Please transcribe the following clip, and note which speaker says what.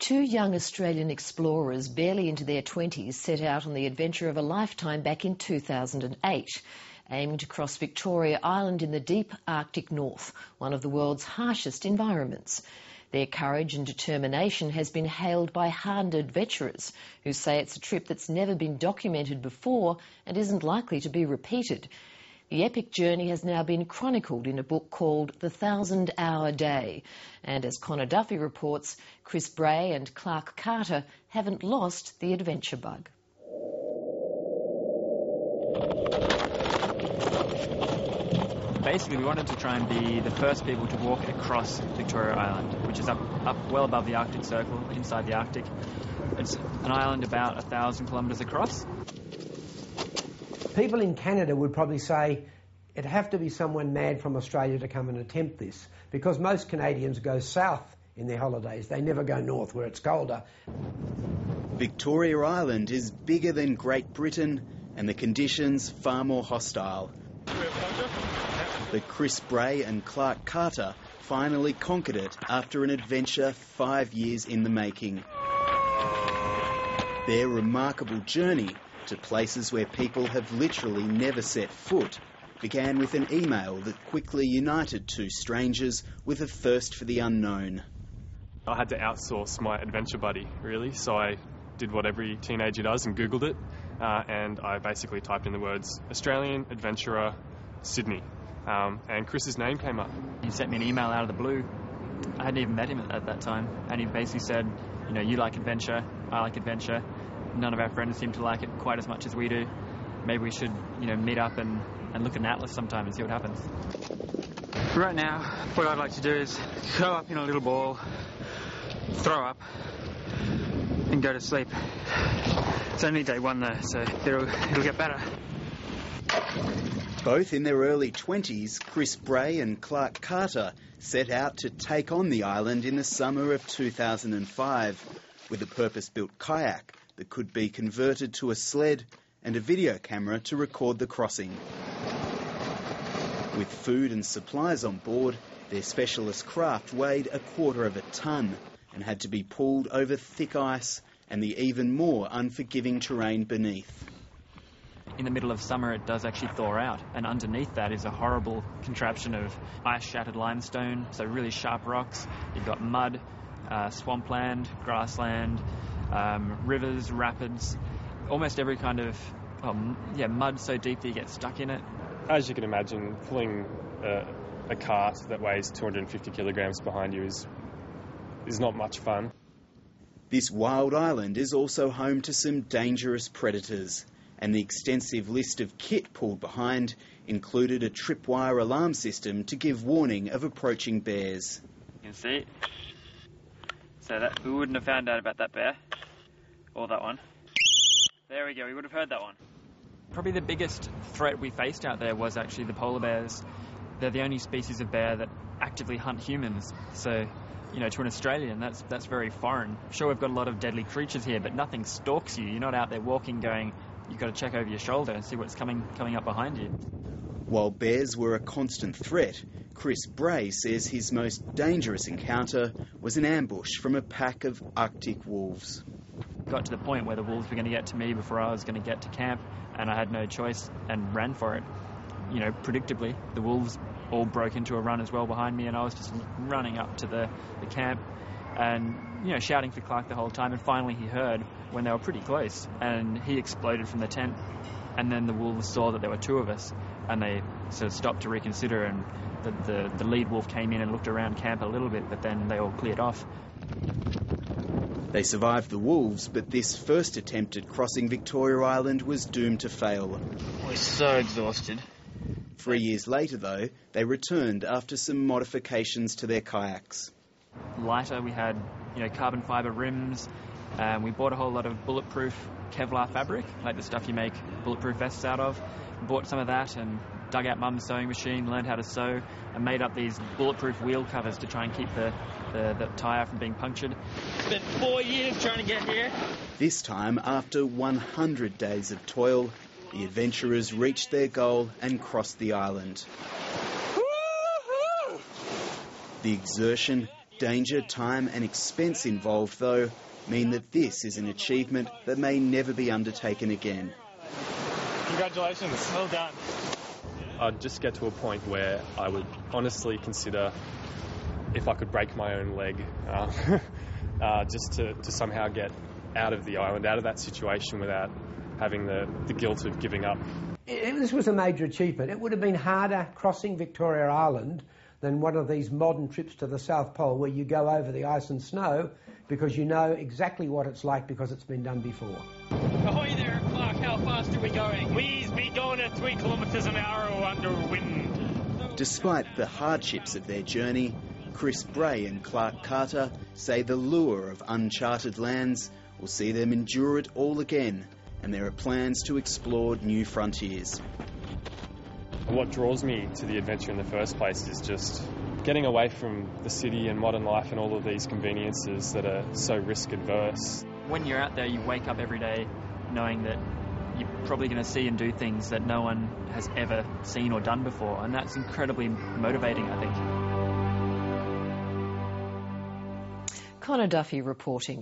Speaker 1: Two young Australian explorers, barely into their 20s, set out on the adventure of a lifetime back in 2008, aiming to cross Victoria Island in the deep Arctic North, one of the world's harshest environments. Their courage and determination has been hailed by hardened adventurers who say it's a trip that's never been documented before and isn't likely to be repeated. The epic journey has now been chronicled in a book called The 1,000-Hour Day. And as Connor Duffy reports, Bray and Clark Carter haven't lost the adventure bug.
Speaker 2: Basically, we wanted to try and be the first people to walk across Victoria Island, which is up well above the Arctic Circle, inside the Arctic. It's an island about 1,000 kilometres across.
Speaker 3: People in Canada would probably say it'd have to be someone mad from Australia to come and attempt this, because most Canadians go south in their holidays. They never go north where it's colder.
Speaker 4: Victoria Island is bigger than Great Britain and the conditions far more hostile. But Bray and Clark Carter finally conquered it after an adventure 5 years in the making. Their remarkable journey to places where people have literally never set foot began with an email that quickly united two strangers with a thirst for the unknown.
Speaker 5: I had to outsource my adventure buddy, really, so I did what every teenager does and Googled it, and I basically typed in the words Australian adventurer Sydney, and Chris's name came up.
Speaker 2: He sent me an email out of the blue. I hadn't even met him at that time, and he basically said, you know, you like adventure, I like adventure. None of our friends seem to like it quite as much as we do. Maybe we should, you know, meet up and look at an atlas sometime and see what happens.
Speaker 6: Right now, what I'd like to do is curl up in a little ball, throw up, and go to sleep. It's only day one though, so it'll get better.
Speaker 4: Both in their early 20s, Bray and Clark Carter set out to take on the island in the summer of 2005 with a purpose-built kayak that could be converted to a sled and a video camera to record the crossing. With food and supplies on board, their specialist craft weighed 1/4 of a tonne and had to be pulled over thick ice and the even more unforgiving terrain beneath.
Speaker 2: In the middle of summer, it does actually thaw out, and underneath that is a horrible contraption of ice-shattered limestone, so really sharp rocks. You've got mud, swampland, grassland, rivers, rapids, almost every kind of mud so deep that you get stuck in it.
Speaker 5: As you can imagine, pulling a cart that weighs 250 kilograms behind you is not much fun.
Speaker 4: This wild island is also home to some dangerous predators, and the extensive list of kit pulled behind included a tripwire alarm system to give warning of approaching bears.
Speaker 2: You can see. So that we wouldn't have found out about that bear. Or that one. There we go, we would have heard that one. Probably the biggest threat we faced out there was actually the polar bears. They're the only species of bear that actively hunt humans. So, you know, to an Australian, that's very foreign. Sure, we've got a lot of deadly creatures here, but nothing stalks you. You're not out there walking going, you've got to check over your shoulder and see what's coming up behind you.
Speaker 4: While bears were a constant threat, Bray says his most dangerous encounter was an ambush from a pack of Arctic wolves.
Speaker 2: Got to the point where the wolves were going to get to me before I was going to get to camp, and I had no choice and ran for it. You know, predictably, the wolves all broke into a run as well behind me, and I was just running up to the camp and, you know, shouting for Clark the whole time, and finally he heard when they were pretty close, and he exploded from the tent, and then the wolves saw that there were two of us, and they sort of stopped to reconsider, and the lead wolf came in and looked around camp a little bit, but then they all cleared off.
Speaker 4: They survived the wolves, but this first attempt at crossing Victoria Island was doomed to fail.
Speaker 2: We're so exhausted.
Speaker 4: 3 years later, though, they returned after some modifications to their kayaks.
Speaker 2: Lighter, we had, you know, carbon fibre rims. We bought a whole lot of bulletproof Kevlar fabric, like the stuff you make bulletproof vests out of. Bought some of that and dug out Mum's sewing machine, learned how to sew, and made up these bulletproof wheel covers to try and keep the tyre from being punctured.
Speaker 6: Spent 4 years trying to get here.
Speaker 4: This time, after 100 days of toil, the adventurers reached their goal and crossed the island. The exertion, danger, time and expense involved, though, mean that this is an achievement that may never be undertaken again.
Speaker 5: Congratulations. Well done. I'd just get to a point where I would honestly consider if I could break my own leg just to somehow get out of the island, out of that situation without having the guilt of giving up.
Speaker 3: This was a major achievement. It would have been harder crossing Victoria Island than one of these modern trips to the South Pole where you go over the ice and snow because you know exactly what it's like because it's been done before.
Speaker 7: Ahoy there, Clark. How fast are we going? We's be going at 3 kilometres an hour under wind.
Speaker 4: Despite the hardships of their journey, Chris Bray and Clark Carter say the lure of uncharted lands will see them endure it all again, and there are plans to explore new frontiers.
Speaker 5: What draws me to the adventure in the first place is just getting away from the city and modern life and all of these conveniences that are so risk-adverse.
Speaker 2: When you're out there, you wake up every day knowing that you're probably going to see and do things that no one has ever seen or done before, and that's incredibly motivating, I think.
Speaker 1: Connor Duffy reporting.